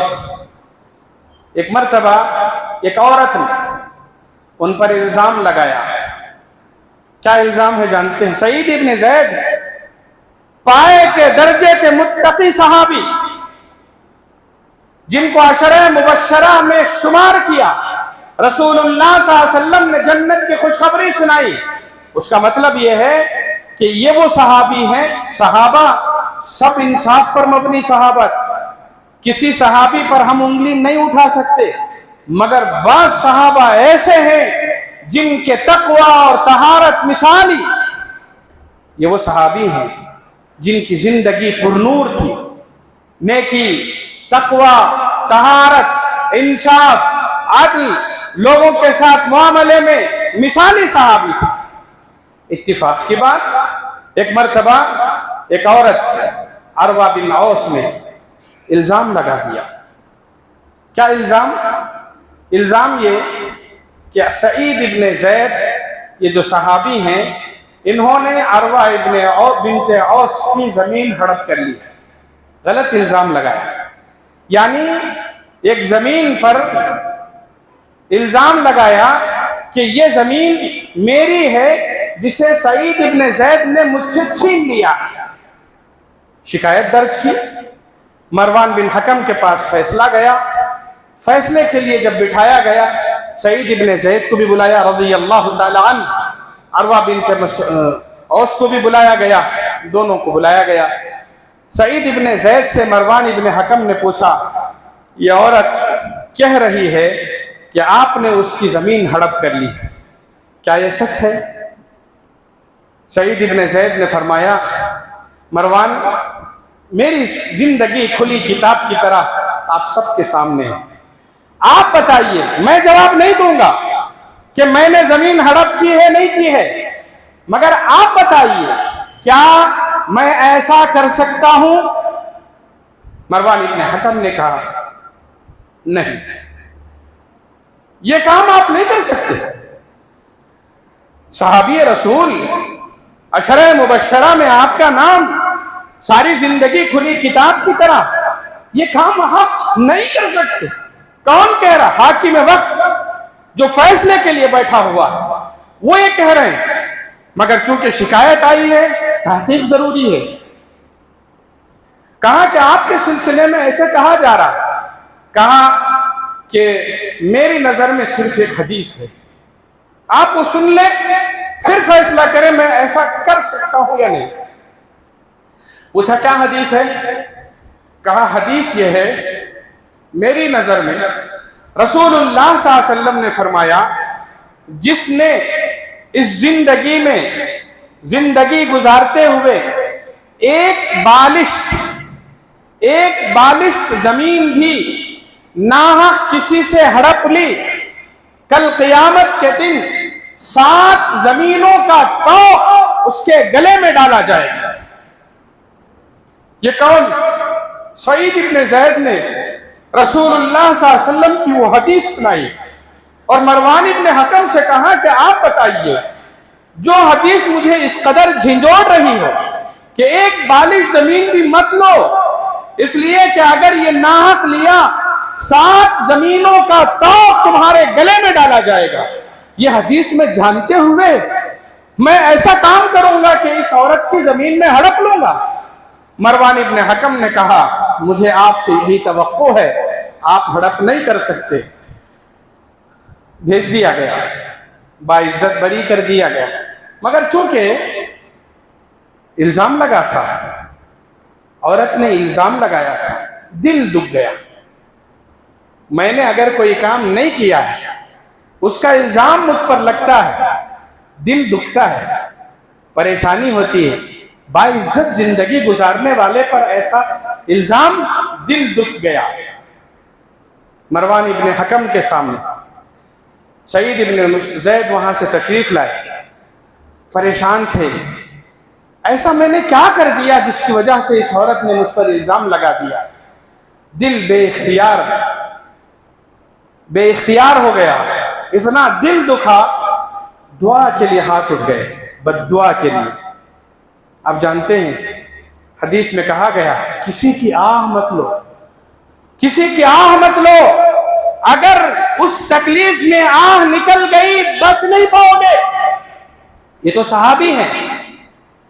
ایک مرتبہ ایک عورت نے ان پر الزام لگایا. کیا الزام ہے جانتے ہیں؟ سعید ابن زید پائے کے درجے کے متقی صحابی جن کو عشرہ مبشرہ میں شمار کیا، رسول اللہ صلی اللہ علیہ وسلم نے جنت کی خوشخبری سنائی. اس کا مطلب یہ ہے کہ یہ وہ صحابی ہیں. صحابہ سب انصاف پر مبنی صحابہ تھے، کسی صحابی پر ہم انگلی نہیں اٹھا سکتے، مگر بعض صحابہ ایسے ہیں جن کے تقوی اور طہارت مثالی. یہ وہ صحابی ہیں جن کی زندگی پر نور تھی، نیکی، تقوی، طہارت، انصاف، عدل، لوگوں کے ساتھ معاملے میں مثالی صحابی تھے. اتفاق کی بات، ایک مرتبہ ایک عورت عروہ بن عوس نے الزام لگا دیا. کیا الزام؟ الزام یہ کہ سعید ابن زید یہ جو صحابی ہیں انہوں نے عروہ بنت عوس کی زمین ہڑپ کر لی. غلط الزام لگایا. یعنی ایک زمین پر الزام لگایا کہ یہ زمین میری ہے جسے سعید ابن زید نے مجھ سے چھین لیا. شکایت درج کی، مروان بن حکم کے پاس فیصلہ گیا. فیصلے کے لیے جب بٹھایا گیا سعید ابن زید کو بھی بلایا رضی اللہ تعالی عنہ، عروہ بنت عوس کو بھی بلایا گیا، دونوں کو بلایا گیا. سعید ابن زید سے مروان ابن حکم نے پوچھا یہ عورت کہہ رہی ہے کہ آپ نے اس کی زمین ہڑپ کر لی، کیا یہ سچ ہے؟ سعید ابن زید نے فرمایا مروان میری زندگی کھلی کتاب کی طرح آپ سب کے سامنے ہے، آپ بتائیے. میں جواب نہیں دوں گا کہ میں نے زمین ہڑپ کی ہے نہیں کی ہے، مگر آپ بتائیے کیا میں ایسا کر سکتا ہوں؟ مروان ابن حکم نے کہا نہیں، یہ کام آپ نہیں کر سکتے. صحابی رسول، عشرہ مبشرہ میں آپ کا نام، ساری زندگی کھلی کتاب کی طرح، یہ کام آپ نہیں کر سکتے. کون کہہ رہا؟ حاکم وقت جو فیصلے کے لیے بیٹھا ہوا وہ یہ کہہ رہے ہیں. مگر چونکہ شکایت آئی ہے تحقیق ضروری ہے. کہا کہ آپ کے سلسلے میں ایسے کہا جا رہا، کہا کہ میری نظر میں صرف ایک حدیث ہے، آپ وہ سن لیں پھر فیصلہ کریں میں ایسا کر سکتا ہوں یا نہیں. پوچھا کیا حدیث ہے؟ کہا حدیث یہ ہے میری نظر میں رسول اللہ صلی اللہ علیہ وسلم نے فرمایا جس نے اس زندگی میں زندگی گزارتے ہوئے ایک بالشت زمین بھی नाहक किसी से हड़प ली, कल क़यामत के दिन 7 जमीनों का तौक उसके गले में डाला जाएगा। ये कौन? सईद इब्न ज़ैद ने रसूलुल्लाह सल्लल्लाहु अलैहि वसल्लम की वो हदीस सुनाई और मरवान इब्न हकम से कहा कि आप बताइए, जो हदीस मुझे इस कदर झिंझोड़ रही हो कि एक बालिश जमीन भी मत लो, इसलिए कि अगर ये नाहक लिया 7 जमीनों का तौक तुम्हारे गले में डाला जाएगा, ये हदीस में जानते हुए मैं ऐसा काम करूंगा कि इस औरत की जमीन में हड़प लूंगा। मरवान इब्न हकम ने कहा, मुझे आपसे यही तवक्को है, आप हड़प नहीं कर सकते। भेज दिया गया, बाइज्जत बरी कर दिया गया। मगर चूंकि इल्जाम लगा था, औरत ने इल्जाम लगाया था, दिल दुख गया। मैंने अगर कोई काम नहीं किया है, उसका इल्जाम मुझ पर लगता है, दिल दुखता है, परेशानी होती है। बाइज्जत जिंदगी गुजारने वाले पर ऐसा इल्जाम, दिल दुख गया। मरवान इब्न हकम के सामने सईद इब्न ज़ैद वहां से तशरीफ लाए, परेशान थे। ऐसा मैंने क्या कर दिया जिसकी वजह से इस औरत ने मुझ पर इल्जाम लगा दिया? दिल बेइख्तियार हो गया, इतना दिल दुखा, दुआ के लिए हाथ उठ गए, बद्दुआ के लिए। आप जानते हैं हदीस में कहा गया, किसी की आह मत लो, किसी की आह मत लो। अगर उस तकलीफ में आह निकल गई, बच नहीं पाओगे। ये तो सहाबी हैं,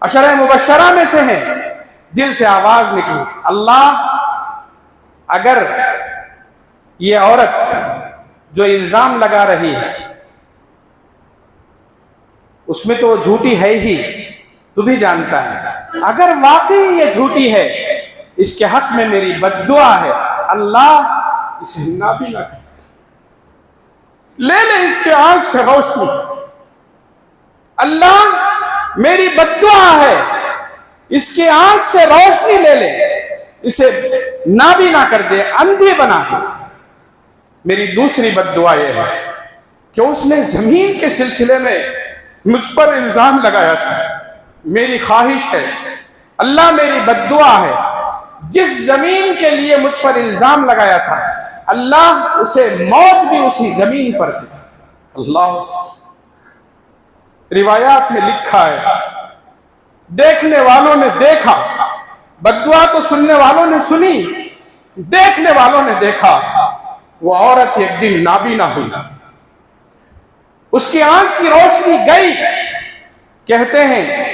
अशरा मुबशरा में से हैं। दिल से आवाज निकली, अल्लाह, अगर ये औरत जो इल्जाम लगा रही है उसमें तो झूठी है ही, तू भी जानता है। अगर वाकई ये झूठी है, इसके हक में मेरी बद्दुआ है, अल्लाह इसे नाबी ना कर, ले ले इसके आंख से रोशनी। अल्लाह मेरी बद्दुआ है, इसके आंख से रोशनी ले ले, इसे नाबी ना कर दे, अंधी बना दे। मेरी दूसरी बद्दुआ यह है कि उसने जमीन के सिलसिले में मुझ पर इल्जाम लगाया था। मेरी ख्वाहिश है, अल्लाह मेरी बद्दुआ है, जिस जमीन के लिए मुझ पर इल्जाम लगाया था, अल्लाह उसे मौत भी उसी जमीन पर दे। अल्लाह, रिवायात में लिखा है, देखने वालों ने देखा, बद्दुआ तो सुनने वालों ने सुनी, देखने वालों ने देखा, वो औरत एक दिन नाबीना हुई, उसकी आंख की रोशनी गई। कहते हैं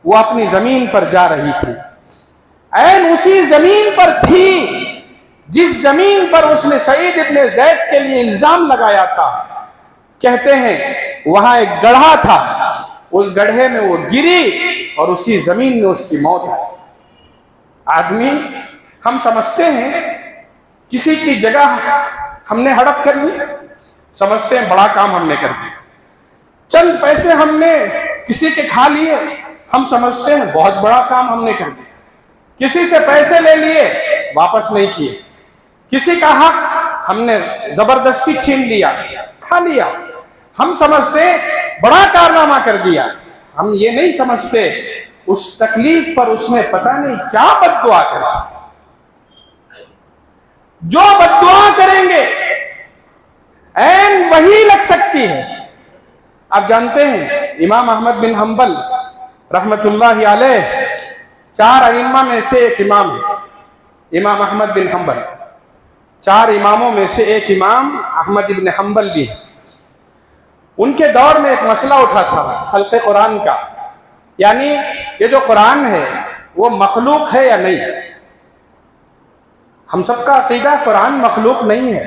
वो अपनी जमीन पर जा रही थी, ऐन उसी जमीन पर थी जिस जमीन पर उसने सईद इब्न ज़ैद के लिए इल्जाम लगाया था। कहते हैं वहां एक गड्ढा था, उस गड्ढे में वो गिरी और उसी जमीन में उसकी मौत आई। आदमी, हम समझते हैं किसी की जगह हमने हड़प कर ली, समझते हैं बड़ा काम हमने कर दिया। चंद पैसे हमने किसी के खा लिए, हम समझते हैं बहुत बड़ा काम हमने कर दिया। किसी से पैसे ले लिए, वापस नहीं किए। किसी का हक हमने जबरदस्ती छीन लिया, खा लिया, हम समझते बड़ा कारनामा कर दिया। हम ये नहीं समझते उस तकलीफ पर उसने पता नहीं क्या बद्दुआ कर दी। जो बद्दुआ करेंगे ऐन वही लग सकती है। आप जानते हैं इमाम अहमद बिन हम्बल रहमतुल्लाहि अलैह 4 अइम्मा में से एक इमाम है। इमाम अहमद बिन हम्बल 4 इमामों में से एक इमाम अहमद इब्न हम्बल भी है। उनके दौर में एक मसला उठा था खल्क़े कुरान का, यानी ये जो कुरान है वो मखलूक है या नहीं। हम सबका अकीदा कुरान मखलूक नहीं है,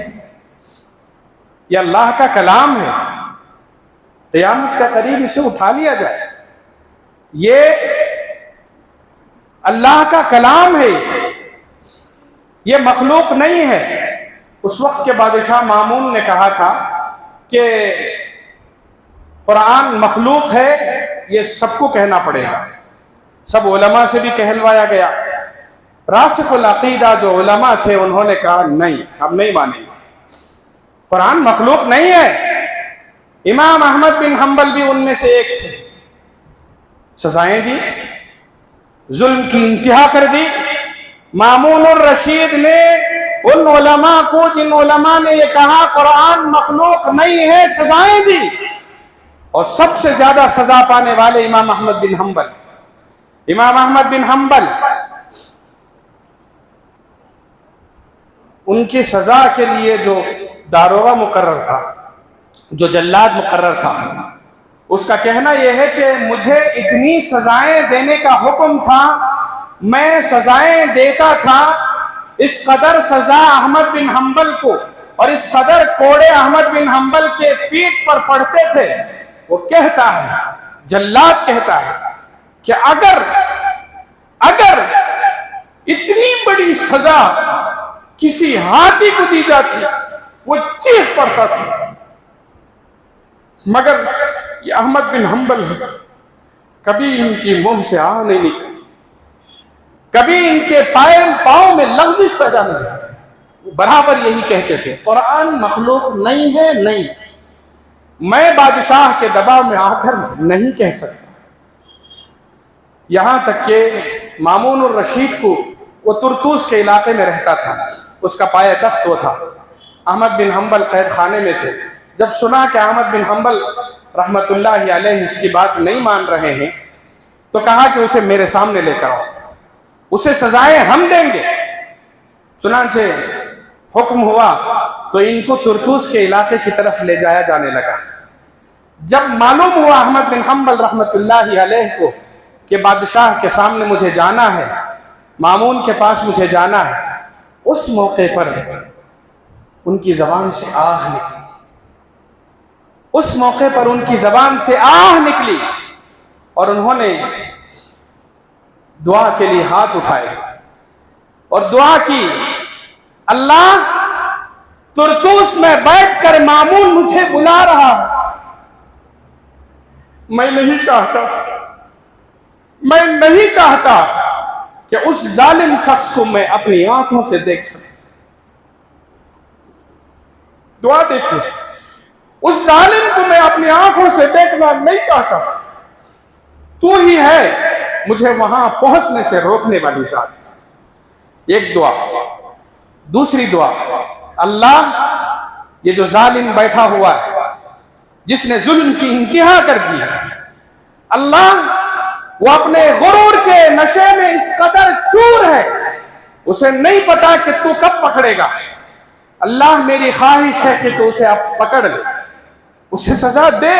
यह अल्लाह का कलाम है। क़यामत के करीब इसे उठा लिया जाए, ये अल्लाह का कलाम है, ये मखलूक नहीं है। उस वक्त के बादशाह मामून ने कहा था कि कुरान मखलूक है, ये सबको कहना पड़ेगा। सब उलमा से भी कहलवाया गया, راسخ العقیدہ جو علماء تھے انہوں نے کہا نہیں، ہم نہیں مانیں گے، قرآن مخلوق نہیں ہے۔ امام احمد بن حنبل بھی ان میں سے ایک تھے۔ سزائیں دی، ظلم کی انتہا کر دی۔ مامون الرشید نے ان علماء کو جن علماء نے یہ کہا قرآن مخلوق نہیں ہے سزائیں دی، اور سب سے زیادہ سزا پانے والے امام احمد بن حنبل۔ امام احمد بن حنبل، ان کی سزا کے لیے جو داروغہ مقرر تھا، جو جلاد مقرر تھا، اس کا کہنا یہ ہے کہ مجھے اتنی سزائیں دینے کا حکم تھا، میں سزائیں دیتا تھا، اس قدر سزا احمد بن حنبل کو اور اس قدر کوڑے احمد بن حنبل کے پیٹھ پر پڑتے تھے۔ وہ کہتا ہے، جلاد کہتا ہے کہ اگر اتنی بڑی سزا کسی ہاتھی کو دی جاتی وہ چیخ پڑتا تھا، مگر یہ احمد بن حنبل کبھی ان کی منہ سے آہ نہیں نکلی، کبھی ان کے پاؤں میں لغزش پیدا نہیں، برابر یہی کہتے تھے قرآن مخلوق نہیں ہے، نہیں، میں بادشاہ کے دباؤ میں آ کر نہیں کہہ سکتا۔ یہاں تک کہ مامون الرشید کو، وہ طرطوس کے علاقے میں رہتا تھا، اس کا پایہ تخت وہ تھا، احمد بن حنبل قید خانے میں تھے۔ جب سنا کہ احمد بن حنبل رحمت اللہ علیہ اس کی بات نہیں مان رہے ہیں تو کہا کہ اسے میرے سامنے لے کر آؤ، اسے سزائیں ہم دیں گے۔ چنانچہ حکم ہوا تو ان کو طرطوس کے علاقے کی طرف لے جایا جانے لگا۔ جب معلوم ہوا احمد بن حنبل رحمت اللہ علیہ کو کہ بادشاہ کے سامنے مجھے جانا ہے، مامون کے پاس مجھے جانا ہے، اس موقع پر ان کی زبان سے آہ نکلی، اس موقع پر ان کی زبان سے آہ نکلی، اور انہوں نے دعا کے لیے ہاتھ اٹھائے اور دعا کی، اللہ طرطوس میں بیٹھ کر مامون مجھے بلا رہا، میں نہیں چاہتا کہ اس ظالم شخص کو میں اپنی آنکھوں سے دیکھ سکوں۔ دعا دیکھیں، اس ظالم کو میں اپنی آنکھوں سے دیکھنا نہیں چاہتا، تو ہی ہے مجھے وہاں پہنچنے سے روکنے والی ذات۔ ایک دعا۔ دوسری دعا، اللہ یہ جو ظالم بیٹھا ہوا ہے جس نے ظلم کی انتہا کر دی ہے، اللہ وہ اپنے غرور کے نشے میں اس قدر چور ہے، اسے نہیں پتا کہ تو کب پکڑے گا، اللہ میری خواہش ہے کہ تو اسے اب پکڑ لے، اسے سزا دے۔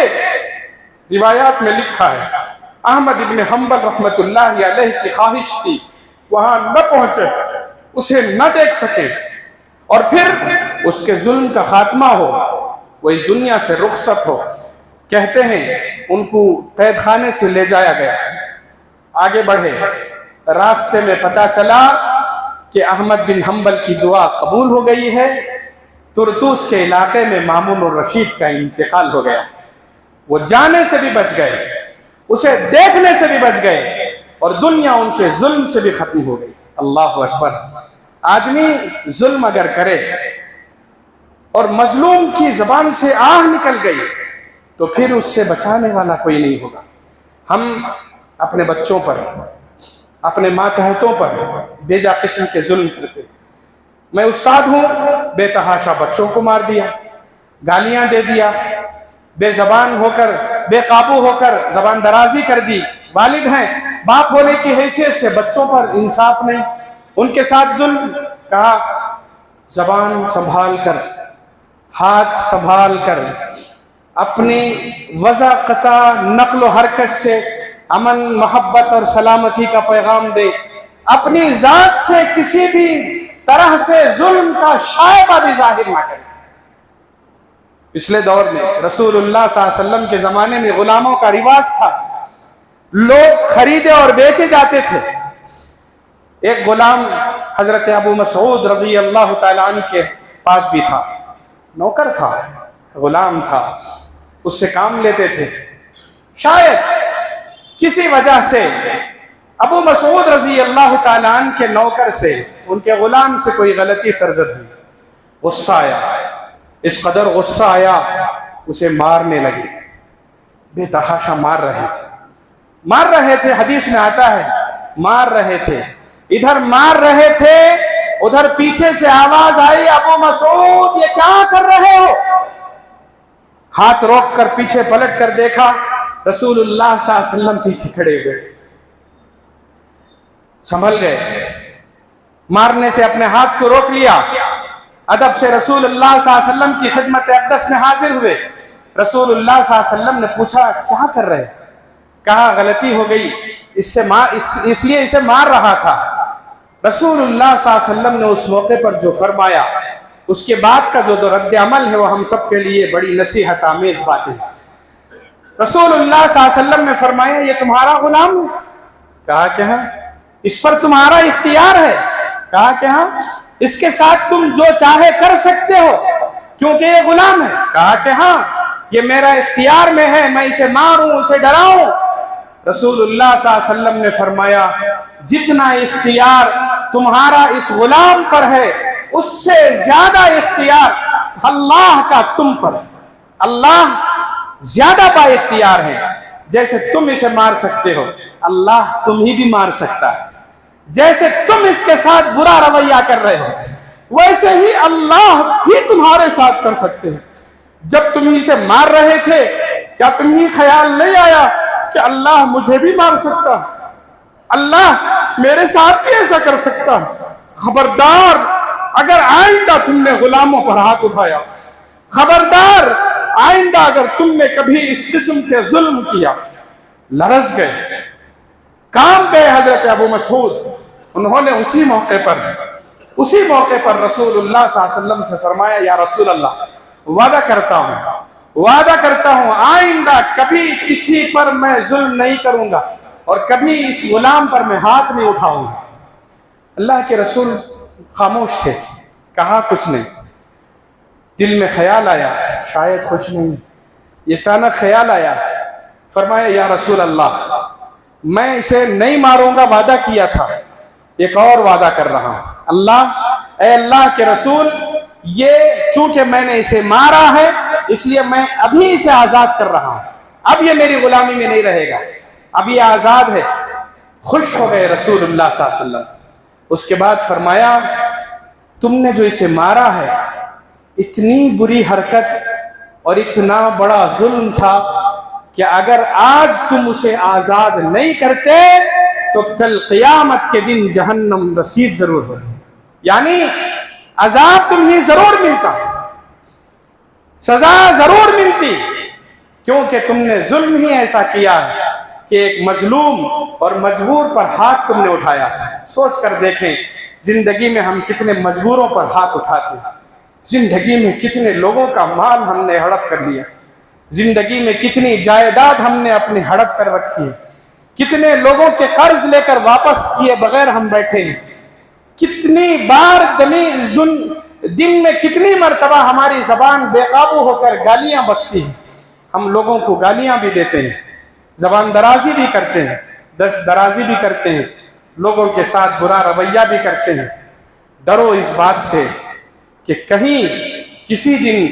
روایات میں لکھا ہے احمد ابن حنبل رحمت اللہ علیہ کی خواہش تھی وہاں نہ پہنچے، اسے نہ دیکھ سکے، اور پھر اس کے ظلم کا خاتمہ ہو، وہ اس دنیا سے رخصت ہو۔ کہتے ہیں ان کو قید خانے سے لے جایا گیا، آگے بڑھے، راستے میں پتہ چلا کہ احمد بن حنبل کی دعا قبول ہو گئی ہے، طرطوس کے علاقے میں مامون الرشید کا انتقال ہو گیا۔ وہ جانے سے بھی بچ گئے، اسے دیکھنے سے بھی بچ گئے، اور دنیا ان کے ظلم سے بھی ختم ہو گئی۔ اللہ اکبر۔ آدمی ظلم اگر کرے اور مظلوم کی زبان سے آہ نکل گئی تو پھر اس سے بچانے والا کوئی نہیں ہوگا۔ ہم اپنے بچوں پر، اپنے ماتحتوں پر بے جا قسم کے ظلم کرتے ہیں۔ میں استاد ہوں، بے تحاشا بچوں کو مار دیا، گالیاں دے دیا، بے زبان ہو کر، بے قابو ہو کر زبان درازی کر دی۔ والد ہیں، باپ ہونے کی حیثیت سے بچوں پر انصاف نہیں، ان کے ساتھ ظلم۔ کہا زبان سنبھال کر، ہاتھ سنبھال کر، اپنی وضاقتہ نقل و حرکت سے امن، محبت اور سلامتی کا پیغام دے، اپنی ذات سے کسی بھی طرح سے ظلم کا شائبہ بھی ظاہر نہ کرے۔ پچھلے دور میں رسول اللہ صلی اللہ علیہ وسلم کے زمانے میں غلاموں کا رواج تھا، لوگ خریدے اور بیچے جاتے تھے۔ ایک غلام حضرت ابو مسعود رضی اللہ تعالیٰ عنہ کے پاس بھی تھا، نوکر تھا، غلام تھا، اس سے کام لیتے تھے۔ شاید کسی وجہ سے ابو مسعود رضی اللہ تعالیٰ عنہ کے نوکر سے, ان کے غلام سے کوئی غلطی سرزد ہوئی, غصہ آیا, اس قدر غصہ آیا اسے مارنے لگے, بے تحاشا مار رہے تھے. حدیث میں آتا ہے مار رہے تھے, ادھر مار رہے تھے, ادھر پیچھے سے آواز آئی, ابو مسعود یہ کیا کر رہے ہو؟ ہاتھ روک کر پیچھے پلٹ کر دیکھا, رسول اللہ صلی اللہ علیہ وسلم پیچھے کھڑے ہوئے. سنبھل گئے, مارنے سے اپنے ہاتھ کو روک لیا, ادب سے رسول اللہ صلی اللہ علیہ وسلم کی خدمت اقدس میں حاضر ہوئے. رسول اللہ صلی اللہ علیہ وسلم نے پوچھا کیا کر رہے؟ کہا غلطی ہو گئی, اس لیے اسے مار رہا تھا. رسول اللہ صلی اللہ علیہ وسلم نے اس موقع پر جو فرمایا, اس کے بعد کا جو رد عمل ہے وہ ہم سب کے لیے بڑی نصیحت آمیز باتیں. رسول اللہ صلی اللہ علیہ وسلم نے فرمایا یہ تمہارا غلام ہے؟ کہا کہ ہاں. اس پر تمہارا اختیار ہے؟ کہا کہ ہاں. اس کے ساتھ تم جو چاہے کر سکتے ہو کیونکہ یہ غلام ہے؟ کہا کہ ہاں. یہ میرا اختیار میں ہے, میں اسے ماروں اسے ڈراؤں؟ رسول اللہ صلی اللہ علیہ وسلم نے فرمایا جتنا اختیار تمہارا اس غلام پر ہے اس سے زیادہ اختیار اللہ کا تم پر ہے. اللہ زیادہ با اختیار ہے. جیسے تم اسے مار سکتے ہو اللہ تمہیں بھی مار سکتا ہے. جیسے تم اس کے ساتھ برا رویہ کر رہے ہو ویسے ہی اللہ بھی تمہارے ساتھ کر سکتے ہیں. جب تم اسے مار رہے تھے کیا تمہیں خیال نہیں آیا کہ اللہ مجھے بھی مار سکتا ہے, اللہ میرے ساتھ بھی ایسا کر سکتا ہے؟ خبردار اگر آئندہ تم نے غلاموں پر ہاتھ اٹھایا, خبردار آئندہ اگر تم نے کبھی اس قسم کے ظلم کیا. لرز گئے, کام گئے حضرت ابو مسعود. انہوں نے اسی موقع پر رسول اللہ صلی اللہ علیہ وسلم سے فرمایا یا رسول اللہ وعدہ کرتا ہوں آئندہ کبھی کسی پر میں ظلم نہیں کروں گا اور کبھی اس غلام پر میں ہاتھ نہیں اٹھاؤں گا. اللہ کے رسول خاموش تھے, کہا کچھ نہیں. دل میں خیال آیا شاید خوش نہیں, یہ اچانک خیال آیا, فرمایا یا رسول اللہ میں اسے نہیں ماروں گا, وعدہ کیا تھا, ایک اور وعدہ کر رہا ہوں. اے اللہ کے رسول یہ چونکہ میں نے اسے مارا ہے اس لیے میں ابھی اسے آزاد کر رہا ہوں, اب یہ میری غلامی میں نہیں رہے گا, اب یہ آزاد ہے. خوش ہو گئے رسول اللہ صلی اللہ علیہ وسلم. اس کے بعد فرمایا تم نے جو اسے مارا ہے اتنی بری حرکت اور اتنا بڑا ظلم تھا کہ اگر آج تم اسے آزاد نہیں کرتے تو کل قیامت کے دن جہنم رسید ضرور ہوتی, یعنی عذاب تمہیں ضرور ملتا, سزا ضرور ملتی, کیونکہ تم نے ظلم ہی ایسا کیا ہے کہ ایک مظلوم اور مجبور پر ہاتھ تم نے اٹھایا. سوچ کر دیکھیں زندگی میں ہم کتنے مجبوروں پر ہاتھ اٹھاتے ہیں, زندگی میں کتنے لوگوں کا مال ہم نے ہڑپ کر لیا, زندگی میں کتنی جائیداد ہم نے اپنی ہڑپ کر رکھی ہے, کتنے لوگوں کے قرض لے کر واپس کیے بغیر ہم بیٹھے ہیں, کتنی بار دن میں کتنی مرتبہ ہماری زبان بے قابو ہو کر گالیاں بکتی ہیں. ہم لوگوں کو گالیاں بھی دیتے ہیں, زبان درازی بھی کرتے ہیں, دست درازی بھی کرتے ہیں, لوگوں کے ساتھ برا رویہ بھی کرتے ہیں. ڈرو اس بات سے کہ کہیں کسی دن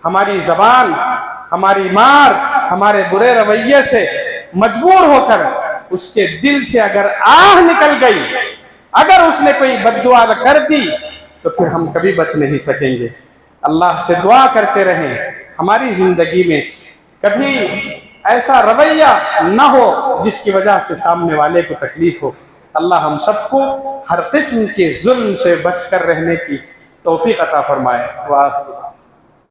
ہماری زبان, ہماری مار, ہمارے برے رویے سے مجبور ہو کر اس کے دل سے اگر آہ نکل گئی, اگر اس نے کوئی بد دعا کر دی تو پھر ہم کبھی بچ نہیں سکیں گے. اللہ سے دعا کرتے رہیں ہماری زندگی میں کبھی ایسا رویہ نہ ہو جس کی وجہ سے سامنے والے کو تکلیف ہو. اللہ ہم سب کو ہر قسم کے ظلم سے بچ کر رہنے کی توفیق عطا فرمائے.